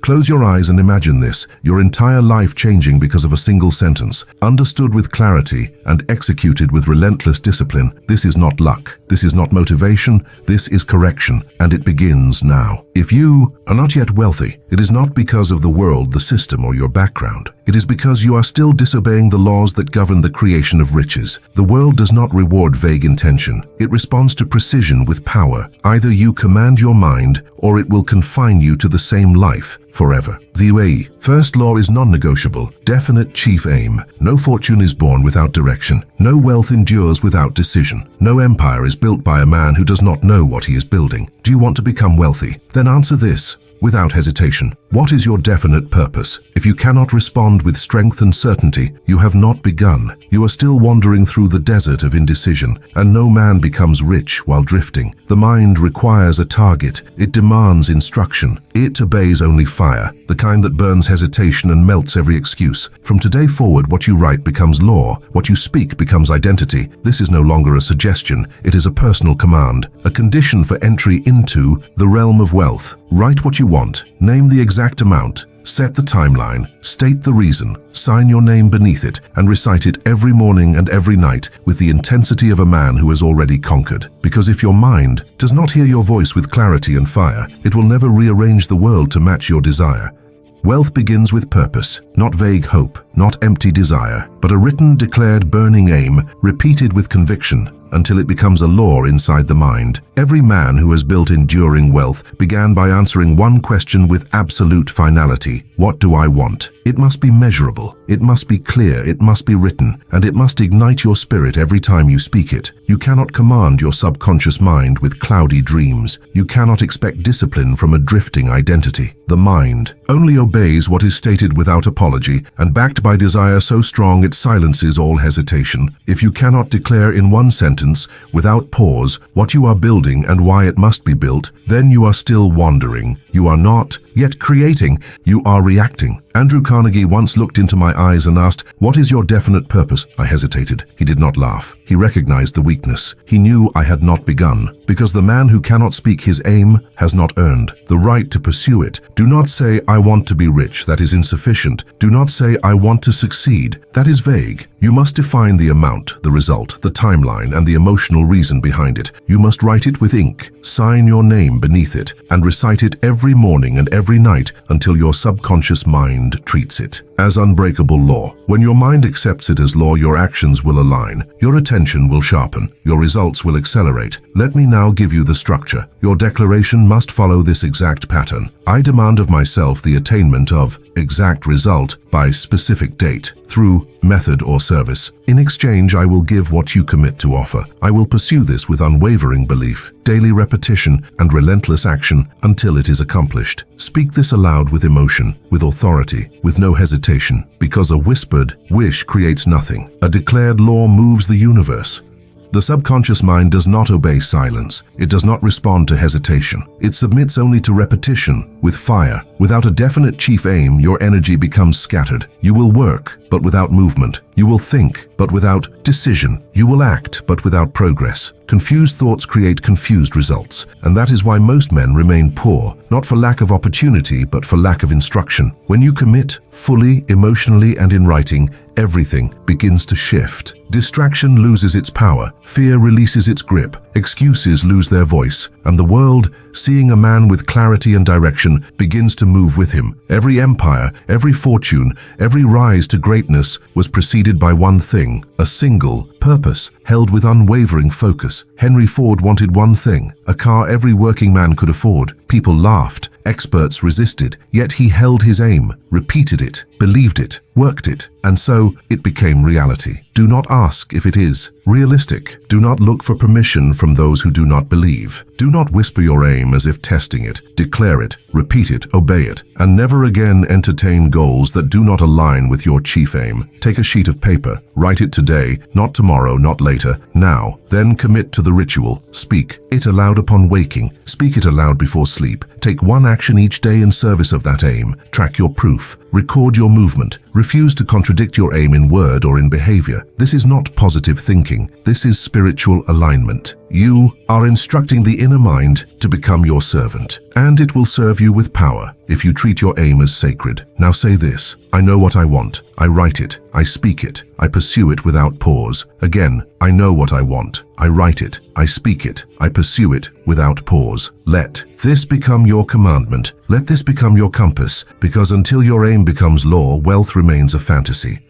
Close your eyes and imagine this, your entire life changing because of a single sentence, understood with clarity and executed with relentless discipline. This is not luck. This is not motivation. This is correction, and it begins now. If you are not yet wealthy, it is not because of the world, the system, or your background. It is because you are still disobeying the laws that govern the creation of riches. The world does not reward vague intention. It responds to precision with power. Either you command your mind, or it will confine you to the same life forever. The first law is non-negotiable. Definite chief aim. No fortune is born without direction. No wealth endures without decision. No empire is built by a man who does not know what he is building. Do you want to become wealthy? Then answer this without hesitation. What is your definite purpose? If you cannot respond with strength and certainty, you have not begun. You are still wandering through the desert of indecision, and no man becomes rich while drifting. The mind requires a target. It demands instruction. It obeys only fire, the kind that burns hesitation and melts every excuse. From today forward, what you write becomes law. What you speak becomes identity. This is no longer a suggestion. It is a personal command, a condition for entry into the realm of wealth. Write what you want. Name the exact amount. Set the timeline, state the reason, sign your name beneath it, and recite it every morning and every night with the intensity of a man who has already conquered. Because if your mind does not hear your voice with clarity and fire, it will never rearrange the world to match your desire. Wealth begins with purpose, not vague hope, not empty desire, but a written, declared, burning aim, repeated with conviction, until it becomes a law inside the mind. Every man who has built enduring wealth began by answering one question with absolute finality. What do I want? It must be measurable, it must be clear, it must be written, and it must ignite your spirit every time you speak it. You cannot command your subconscious mind with cloudy dreams. You cannot expect discipline from a drifting identity. The mind only obeys what is stated without apology and backed by desire so strong it silences all hesitation. If you cannot declare in one sentence, without pause, what you are building and why it must be built, then you are still wandering. You are not yet creating, you are reacting. Andrew Carnegie once looked into my eyes and asked, "What is your definite purpose?" I hesitated. He did not laugh. He recognized the weakness. He knew I had not begun. Because the man who cannot speak his aim has not earned the right to pursue it. Do not say, "I want to be rich." That is insufficient. Do not say, "I want to succeed." That is vague. You must define the amount, the result, the timeline, and the emotional reason behind it. You must write it with ink, sign your name beneath it, and recite it every morning and every night until your subconscious mind treats it as unbreakable law. When your mind accepts it as law, your actions will align, your attention will sharpen, your results will accelerate. Let me now give you the structure. Your declaration must follow this exact pattern. I demand of myself the attainment of exact result by specific date, through method or service. In exchange, I will give what you commit to offer. I will pursue this with unwavering belief, daily repetition, and relentless action until it is accomplished. Speak this aloud with emotion, with authority, with no hesitation, because a whispered wish creates nothing. A declared law moves the universe. The subconscious mind does not obey silence. It does not respond to hesitation. It submits only to repetition, with fire. Without a definite chief aim, your energy becomes scattered. You will work, but without movement. You will think, but without decision. You will act, but without progress. Confused thoughts create confused results, and that is why most men remain poor, not for lack of opportunity, but for lack of instruction. When you commit, fully, emotionally, and in writing, everything begins to shift. Distraction loses its power, fear releases its grip, excuses lose their voice, and the world, seeing a man with clarity and direction, begins to move with him. Every empire, every fortune, every rise to greatness was preceded by one thing, a single purpose held with unwavering focus. Henry Ford wanted one thing, a car every working man could afford. People laughed, experts resisted, yet he held his aim, repeated it, believed it, worked it, and so it became reality. Do not ask if it is realistic. Do not look for permission from those who do not believe. Do not whisper your aim as if testing it. Declare it, repeat it, obey it, and never again entertain goals that do not align with your chief aim. Take a sheet of paper, write it today, not tomorrow, not later, now. Then commit to the ritual. Speak it aloud upon waking. Speak it aloud before sleep. Take one action each day in service of that aim. Track your proof. Record your movement. Refuse to contradict your aim in word or in behavior. This is not positive thinking. This is spiritual alignment. You are instructing the inner mind to become your servant, and it will serve you with power if you treat your aim as sacred. Now say this: I know what I want. I write it. I speak it. I pursue it without pause. Again, I know what I want. I write it. I speak it. I pursue it without pause. Let this become your commandment. Let this become your compass, because until your aim becomes law, wealth remains a fantasy.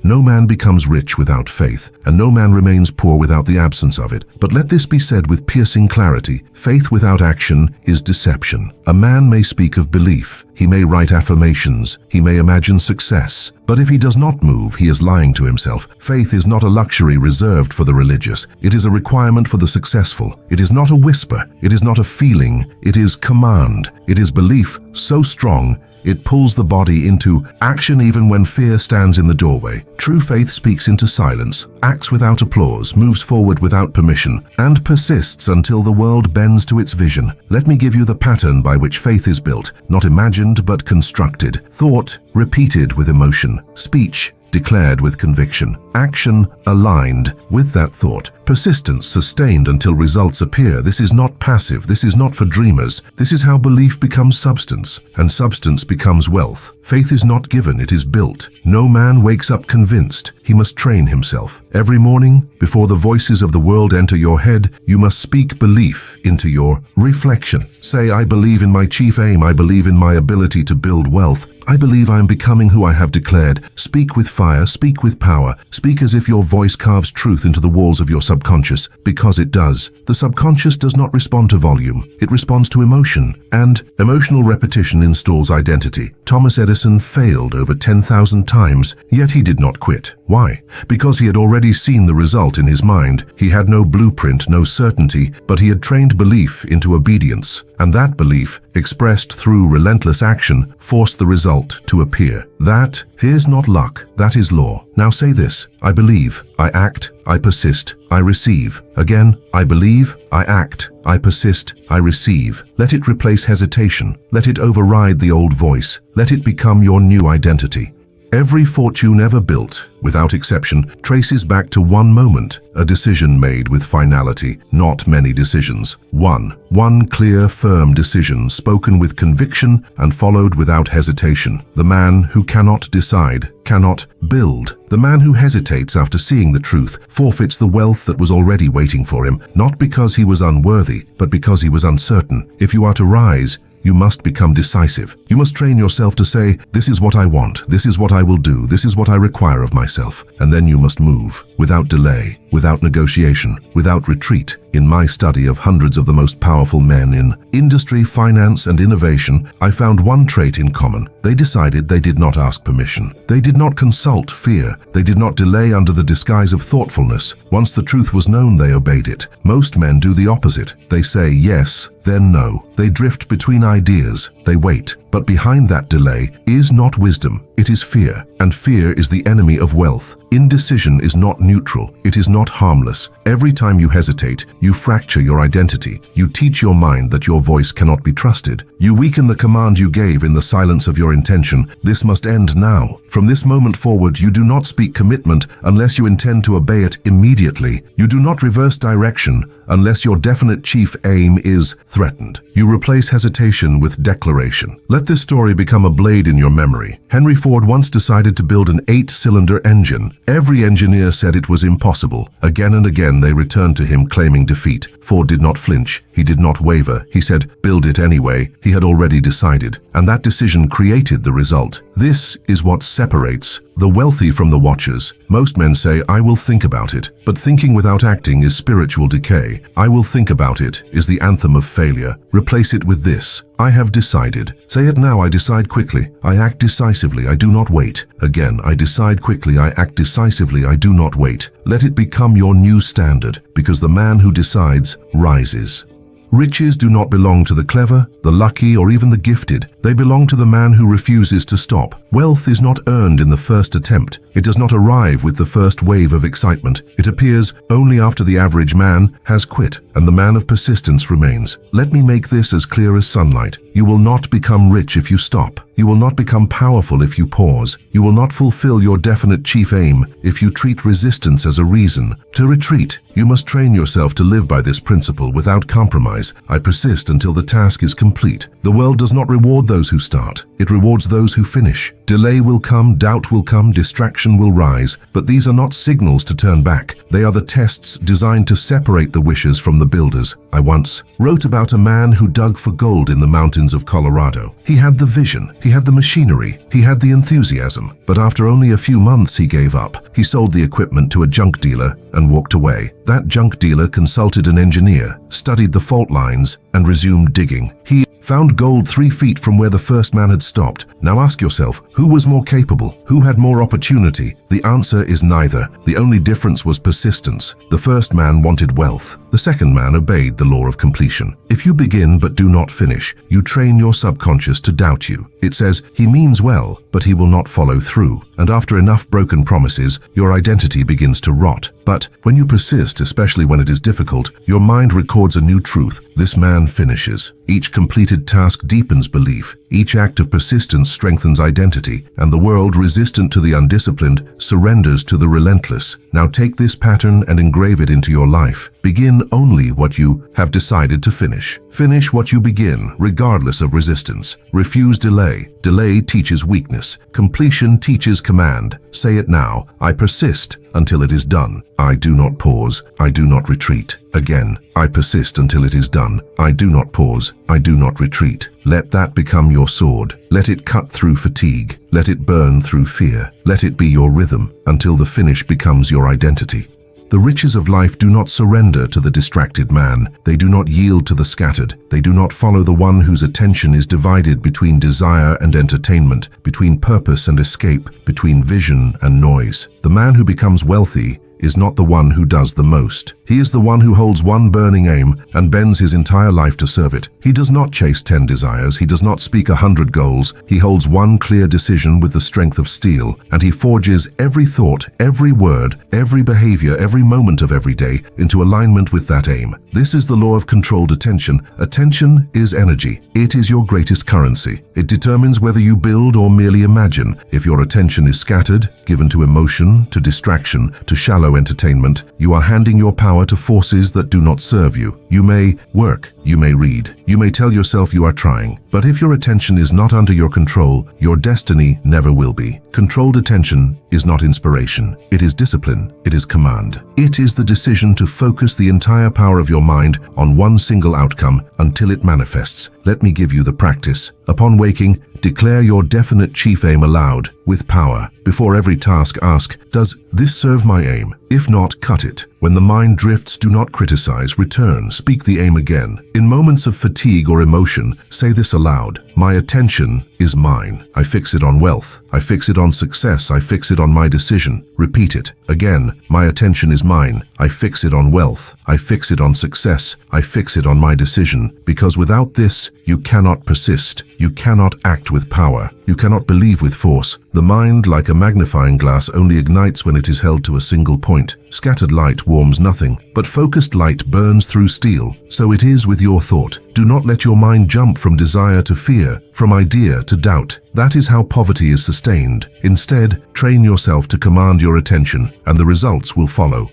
No man becomes rich without faith, and no man remains poor without the absence of it. But let this be said with piercing clarity: faith without action is deception. A man may speak of belief, he may write affirmations, he may imagine success, but if he does not move, he is lying to himself. Faith is not a luxury reserved for the religious. It is a requirement for the successful. It is not a whisper. It is not a feeling. It is command. It is belief so strong it pulls the body into action even when fear stands in the doorway. True faith speaks into silence, acts without applause, moves forward without permission, and persists until the world bends to its vision. Let me give you the pattern by which faith is built, not imagined but constructed. Thought repeated with emotion. Speech declared with conviction. Action aligned with that thought. Persistence sustained until results appear. This is not passive. This is not for dreamers. This is how belief becomes substance, and substance becomes wealth. Faith is not given, it is built. No man wakes up convinced. He must train himself. Every morning, before the voices of the world enter your head, you must speak belief into your reflection. Say, I believe in my chief aim. I believe in my ability to build wealth. I believe I am becoming who I have declared. Speak with fire, speak with power. Speak as if your voice carves truth into the walls of your subconscious, because it does. The subconscious does not respond to volume. It responds to emotion, and emotional repetition installs identity. Thomas Edison failed over 10,000 times, yet he did not quit. Why? Because he had already seen the result in his mind. He had no blueprint, no certainty, but he had trained belief into obedience. And that belief, expressed through relentless action, forced the result to appear. That is not luck, that is law. Now say this: I believe, I act, I persist, I receive. Again, I believe, I act, I persist, I receive. Let it replace hesitation. Let it override the old voice. Let it become your new identity. Every fortune ever built, without exception, traces back to one moment, a decision made with finality, not many decisions. One clear, firm decision, spoken with conviction and followed without hesitation. The man who cannot decide cannot build. The man who hesitates after seeing the truth forfeits the wealth that was already waiting for him, not because he was unworthy, but because he was uncertain. If you are to rise, you must become decisive. You must train yourself to say, this is what I want, this is what I will do, this is what I require of myself. And then you must move, without delay, without negotiation, without retreat. In my study of hundreds of the most powerful men in industry, finance, and innovation, I found one trait in common. They decided they did not ask permission. They did not consult fear. They did not delay under the disguise of thoughtfulness. Once the truth was known, they obeyed it. Most men do the opposite. They say yes, then no. They drift between ideas. They wait. But behind that delay is not wisdom, it is fear, and fear is the enemy of wealth. Indecision is not neutral, it is not harmless. Every time you hesitate, you fracture your identity. You teach your mind that your voice cannot be trusted. You weaken the command you gave in the silence of your intention. This must end now. From this moment forward, you do not speak commitment unless you intend to obey it immediately. You do not reverse direction unless your definite chief aim is threatened. You replace hesitation with declaration. Let this story become a blade in your memory. Henry Ford once decided to build an 8-cylinder engine. Every engineer said it was impossible. Again and again they returned to him claiming defeat. Ford did not flinch. He did not waver. He said, build it anyway. He had already decided. And that decision created the result. This is what separates the wealthy from the watchers. Most men say, I will think about it. But thinking without acting is spiritual decay. I will think about it is the anthem of failure. Replace it with this: I have decided. Say it now: I decide quickly. I act decisively. I do not wait. Again, I decide quickly. I act decisively. I do not wait. Let it become your new standard, because the man who decides rises. Riches do not belong to the clever, the lucky, or even the gifted. They belong to the man who refuses to stop. Wealth is not earned in the first attempt. It does not arrive with the first wave of excitement. It appears only after the average man has quit, and the man of persistence remains. Let me make this as clear as sunlight. You will not become rich if you stop. You will not become powerful if you pause. You will not fulfill your definite chief aim if you treat resistance as a reason to retreat. You must train yourself to live by this principle without compromise. I persist until the task is complete. The world does not reward those who start. It rewards those who finish. Delay will come, doubt will come, distraction will rise, but these are not signals to turn back. They are the tests designed to separate the wishers from the builders. I once wrote about a man who dug for gold in the mountains of Colorado. He had the vision, he had the machinery, he had the enthusiasm, but after only a few months he gave up. He sold the equipment to a junk dealer and walked away. That junk dealer consulted an engineer, studied the fault lines, and resumed digging. He found gold 3 feet from where the first man had stopped. Now ask yourself, who was more capable? Who had more opportunity? The answer is neither. The only difference was persistence. The first man wanted wealth. The second man obeyed the law of completion. If you begin but do not finish, you train your subconscious to doubt you. It says, he means well, but he will not follow through. And after enough broken promises, your identity begins to rot. But when you persist, especially when it is difficult, your mind records a new truth. This man finishes. Each completed task deepens belief. Each act of persistence strengthens identity, and the world, resistant to the undisciplined, surrenders to the relentless. Now take this pattern and engrave it into your life. Begin only what you have decided to finish. Finish what you begin, regardless of resistance. Refuse delay. Delay teaches weakness. Completion teaches command. Say it now. I persist until it is done. I do not pause. I do not retreat. Again, I persist until it is done. I do not pause. I do not retreat. Let that become your sword. Let it cut through fatigue. Let it burn through fear. Let it be your rhythm until the finish becomes your identity. The riches of life do not surrender to the distracted man. They do not yield to the scattered. They do not follow the one whose attention is divided between desire and entertainment, between purpose and escape, between vision and noise. The man who becomes wealthy is not the one who does the most. He is the one who holds one burning aim and bends his entire life to serve it. He does not chase 10 desires. He does not speak 100 goals. He holds one clear decision with the strength of steel, and he forges every thought, every word, every behavior, every moment of every day into alignment with that aim. This is the law of controlled attention. Attention is energy. It is your greatest currency. It determines whether you build or merely imagine. If your attention is scattered, given to emotion, to distraction, to shallow entertainment, you are handing your power to forces that do not serve you. You may work, you may read, you may tell yourself you are trying, but if your attention is not under your control, your destiny never will be. Controlled attention is not inspiration. It is discipline. It is command. It is the decision to focus the entire power of your mind on one single outcome until it manifests. Let me give you the practice. Upon waking, declare your definite chief aim aloud, with power. Before every task, ask, does this serve my aim? If not, cut it. When the mind drifts, do not criticize, return, speak the aim again. In moments of fatigue or emotion, say this aloud. My attention is mine. I fix it on wealth. I fix it on success. I fix it on my decision. Repeat it. Again, my attention is mine. I fix it on wealth. I fix it on success. I fix it on my decision. Because without this, you cannot persist. You cannot act with power. You cannot believe with force. The mind, like a magnifying glass, only ignites when it is held to a single point. Scattered light warms nothing, but focused light burns through steel. So it is with your thought. Do not let your mind jump from desire to fear, from idea to doubt. That is how poverty is sustained. Instead, train yourself to command your attention, and the results will follow.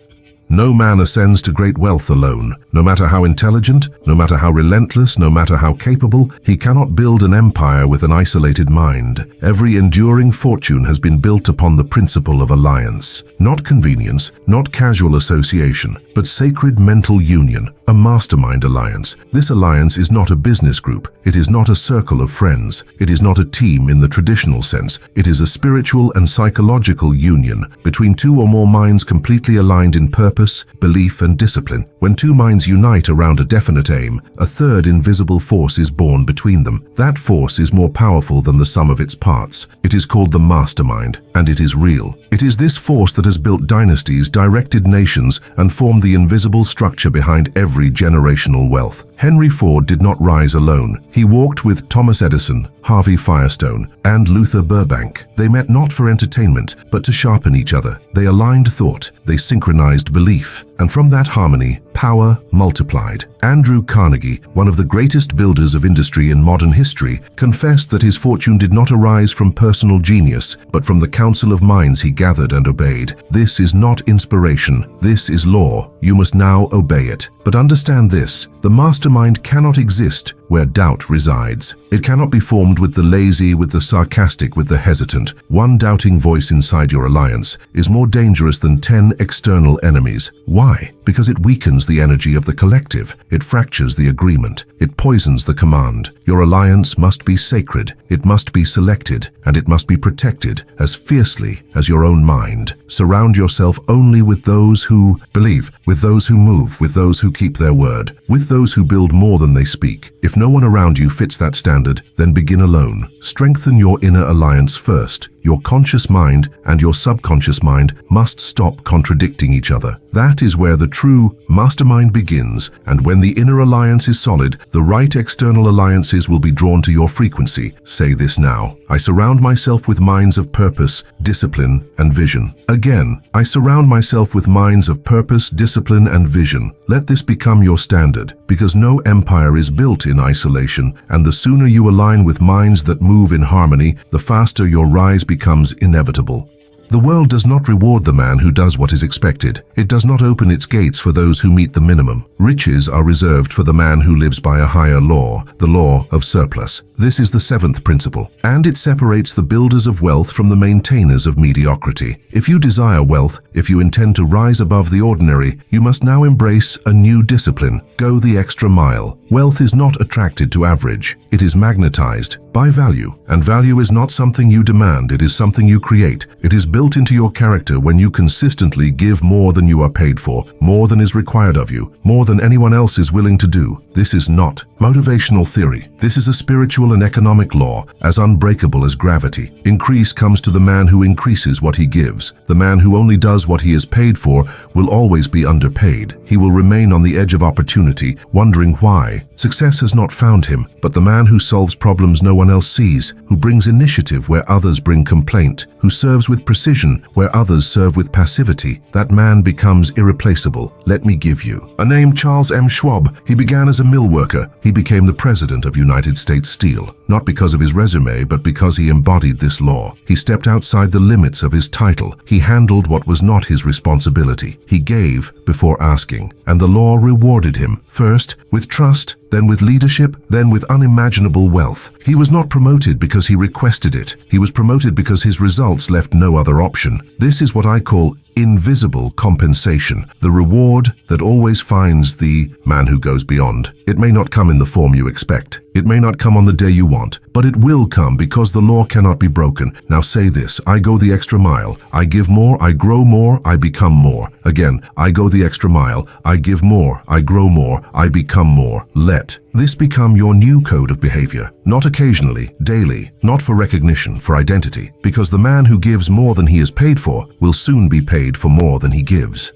No man ascends to great wealth alone. No matter how intelligent, no matter how relentless, no matter how capable, he cannot build an empire with an isolated mind. Every enduring fortune has been built upon the principle of alliance. Not convenience, not casual association, but sacred mental union, a mastermind alliance. This alliance is not a business group. It is not a circle of friends. It is not a team in the traditional sense. It is a spiritual and psychological union between two or more minds completely aligned in purpose, belief, and discipline. When two minds unite around a definite aim, a third invisible force is born between them. That force is more powerful than the sum of its parts. It is called the mastermind, and it is real. It is this force that has built dynasties, directed nations, and formed the invisible structure behind every generational wealth. Henry Ford did not rise alone. He walked with Thomas Edison, Harvey Firestone, and Luther Burbank. They met not for entertainment, but to sharpen each other. They aligned thought. They synchronized belief. and from that harmony, power multiplied. Andrew Carnegie, one of the greatest builders of industry in modern history, confessed that his fortune did not arise from personal genius, but from the counsel of minds he gathered and obeyed. This is not inspiration, this is law. You must now obey it. But understand this, the mastermind cannot exist where doubt resides. It cannot be formed with the lazy, with the sarcastic, with the hesitant. One doubting voice inside your alliance is more dangerous than 10 external enemies. Why? Because it weakens the energy of the collective. It fractures the agreement. It poisons the command. Your alliance must be sacred. It must be selected, and it must be protected as fiercely as your own mind. Surround yourself only with those who believe, with those who move, with those who keep their word, with those who build more than they speak. If no one around you fits that standard, then begin alone. Strengthen your inner alliance first. Your conscious mind and your subconscious mind must stop contradicting each other. That is where the true mastermind begins, and when the inner alliance is solid, the right external alliances will be drawn to your frequency. Say this now. I surround myself with minds of purpose, discipline, and vision. Again, I surround myself with minds of purpose, discipline, and vision. Let this become your standard, because no empire is built in isolation, and the sooner you align with minds that move in harmony, the faster your rise becomes inevitable. The world does not reward the man who does what is expected. It does not open its gates for those who meet the minimum. Riches are reserved for the man who lives by a higher law, the law of surplus. This is the seventh principle, and it separates the builders of wealth from the maintainers of mediocrity. If you desire wealth, if you intend to rise above the ordinary, you must now embrace a new discipline. Go the extra mile. Wealth is not attracted to average. It is magnetized by value, and value is not something you demand, it is something you create. It is built into your character when you consistently give more than you are paid for, more than is required of you, more than anyone else is willing to do. This is not motivational theory. This is a spiritual and economic law, as unbreakable as gravity. Increase comes to the man who increases what he gives. The man who only does what he is paid for will always be underpaid. He will remain on the edge of opportunity, wondering why. Success has not found him, but the man who solves problems no one else sees, who brings initiative where others bring complaint, who serves with precision where others serve with passivity, that man becomes irreplaceable. Let me give you a name: Charles M. Schwab. He began as a mill worker. He became the president of United States Steel, not because of his resume, but because he embodied this law. He stepped outside the limits of his title. He handled what was not his responsibility. He gave before asking, and the law rewarded him, first with trust, then with leadership, then with unimaginable wealth. He was not promoted because he requested it. He was promoted because his results left no other option. This is what I call invisible compensation, the reward that always finds the man who goes beyond. It may not come in the form you expect. It may not come on the day you want, but it will come because the law cannot be broken. Now say this: I go the extra mile. I give more, I grow more, I become more. Again, I go the extra mile. I give more, I grow more, I become more. Let this become your new code of behavior, not occasionally, daily, not for recognition, for identity, because the man who gives more than he is paid for will soon be paid for more than he gives.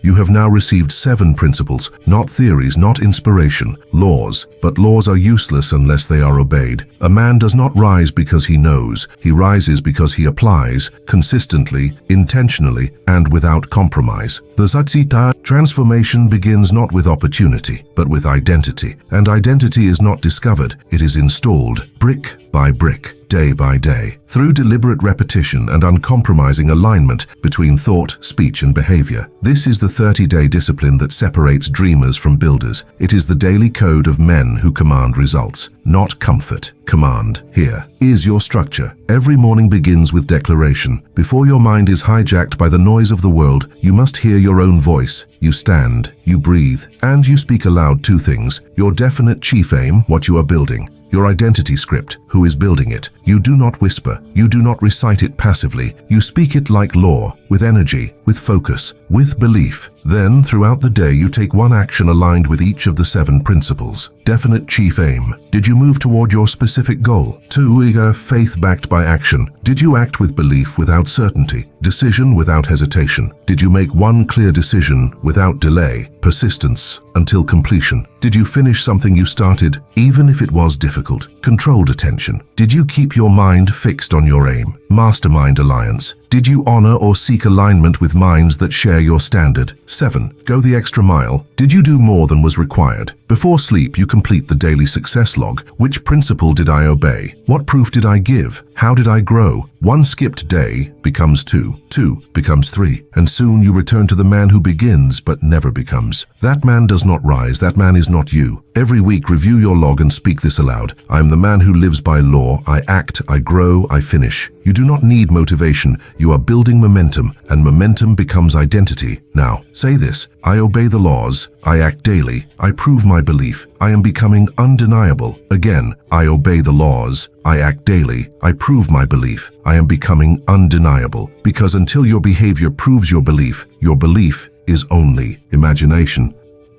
You have now received 7 principles, not theories, not inspiration, laws. But laws are useless unless they are obeyed. A man does not rise because he knows. He rises because he applies, consistently, intentionally, and without compromise. The Zatzita transformation begins not with opportunity, but with identity. And identity is not discovered, it is installed, brick by brick, day by day, through deliberate repetition and uncompromising alignment between thought, speech, and behavior. This is the 30-day discipline that separates dreamers from builders. It is the daily code of men who command results, not comfort, command. Here is your structure. Every morning begins with declaration. Before your mind is hijacked by the noise of the world, you must hear your own voice. You stand, you breathe, and you speak aloud 2 things: your definite chief aim, what you are building; your identity script, who is building it. You do not whisper. You do not recite it passively. You speak it like law, with energy, with focus, with belief. Then, throughout the day, you take one action aligned with each of the 7 principles. Definite chief aim. Did you move toward your specific goal? 2. Faith backed by action. Did you act with belief without certainty? Decision without hesitation. Did you make one clear decision without delay? Persistence until completion. Did you finish something you started, even if it was difficult? Controlled attention. Did you keep your mind fixed on your aim? Mastermind alliance. Did you honor or seek alignment with minds that share your standard? 7. Go the extra mile. Did you do more than was required? Before sleep, you complete the daily success log. Which principle did I obey? What proof did I give? How did I grow? One skipped day becomes 2. 2 becomes 3. And soon you return to the man who begins but never becomes. That man does not rise. That man is not you. Every week, review your log and speak this aloud. I am the man who lives by law. I act, I grow, I finish. You do not need motivation. You are building momentum, and momentum becomes identity. Now, say this. I obey the laws. I act daily. I prove my belief. I am becoming undeniable. Again, I obey the laws. I act daily. I prove my belief. I am becoming undeniable. Because until your behavior proves your belief is only imagination.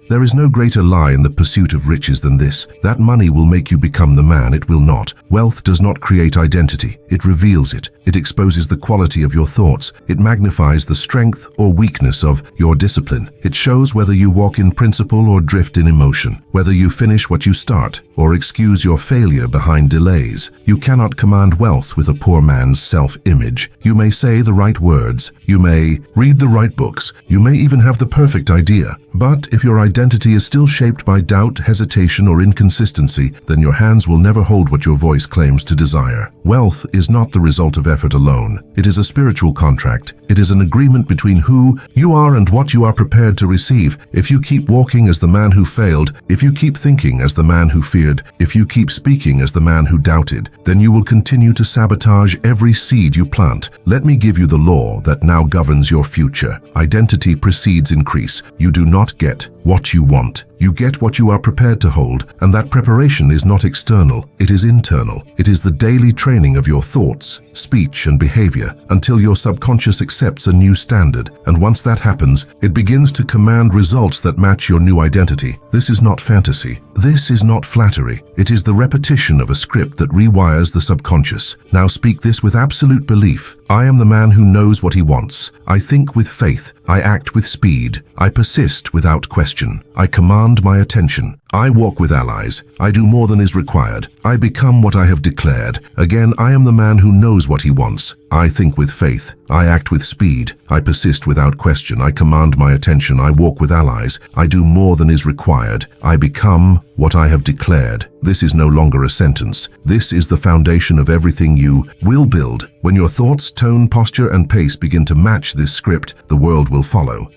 There is no greater lie in the pursuit of riches than this, that money will make you become the man. It will not. Wealth does not create identity. It reveals it. It exposes the quality of your thoughts. It magnifies the strength or weakness of your discipline. It shows whether you walk in principle or drift in emotion, whether you finish what you start or excuse your failure behind delays. You cannot command wealth with a poor man's self-image. You may say the right words. You may read the right books. You may even have the perfect idea. But if your identity is still shaped by doubt, hesitation, or inconsistency, then your hands will never hold what your voice claims to desire. Wealth is not the result of effort alone. It is a spiritual contract. It is an agreement between who you are and what you are prepared to receive. If you keep walking as the man who failed, if you keep thinking as the man who feared, if you keep speaking as the man who doubted, then you will continue to sabotage every seed you plant. Let me give you the law that now governs your future. Identity precedes increase. You do not get what you want. You get what you are prepared to hold, and that preparation is not external, it is internal. It is the daily training of your thoughts, speech, and behavior until your subconscious accepts a new standard, and once that happens, it begins to command results that match your new identity. This is not fantasy. This is not flattery. It is the repetition of a script that rewires the subconscious. Now speak this with absolute belief. I am the man who knows what he wants. I think with faith. I act with speed. I persist without question. I command my attention. I walk with allies. I do more than is required. I become what I have declared. Again, I am the man who knows what he wants. I think with faith. I act with speed. I persist without question. I command my attention. I walk with allies. I do more than is required. I become what I have declared. This is no longer a sentence. This is the foundation of everything you will build. When your thoughts, tone, posture, and pace begin to match this script, the world will follow.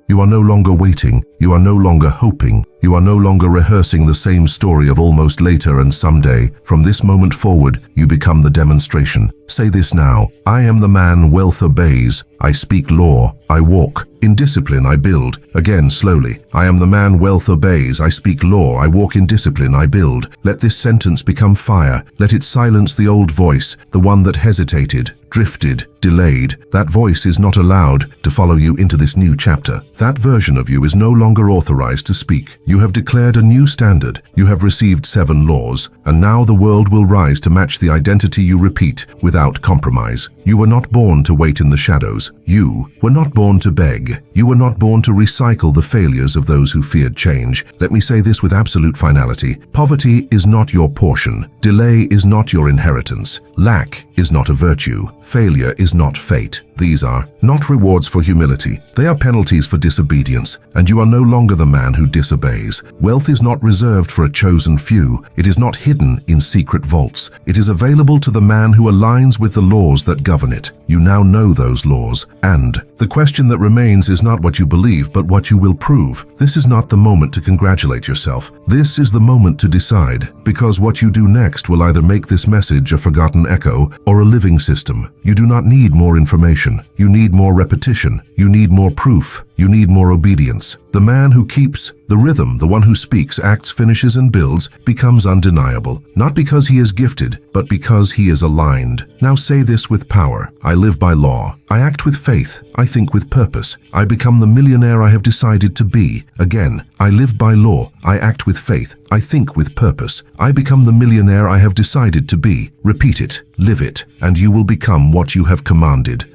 You are no longer waiting. You are no longer hoping. You are no longer rehearsing the same story of almost later and someday. From this moment forward, you become the demonstration. Say this now. I am the man wealth obeys. I speak law. I walk. In discipline, I build. Again, slowly. I am the man wealth obeys. I speak law. I walk in discipline. I build. Let this sentence become fire. Let it silence the old voice, the one that hesitated, drifted, delayed. That voice is not allowed to follow you into this new chapter. That version of you is no longer authorized to speak. You have declared a new standard. You have received 7 laws, and now the world will rise to match the identity you repeat without compromise. You were not born to wait in the shadows. You were not born to beg. You were not born to recycle the failures of those who feared change. Let me say this with absolute finality. Poverty is not your portion. Delay is not your inheritance. Lack is not a virtue. Failure is not fate. These are not rewards for humility. They are penalties for disobedience, and you are no longer the man who disobeys. Wealth is not reserved for a chosen few. It is not hidden in secret vaults. It is available to the man who aligns with the laws that govern it. You now know those laws, and the question that remains is not what you believe, but what you will prove. This is not the moment to congratulate yourself. This is the moment to decide, because what you do next will either make this message a forgotten echo or a living system. You do not need more information. You need more repetition. You need more proof. You need more obedience. The man who keeps the rhythm, the one who speaks, acts, finishes, and builds, becomes undeniable, not because he is gifted, but because he is aligned. Now say this with power. I live by law. I act with faith. I think with purpose. I become the millionaire I have decided to be. Again, I live by law. I act with faith. I think with purpose. I become the millionaire I have decided to be. Repeat it, live it, and you will become what you have commanded.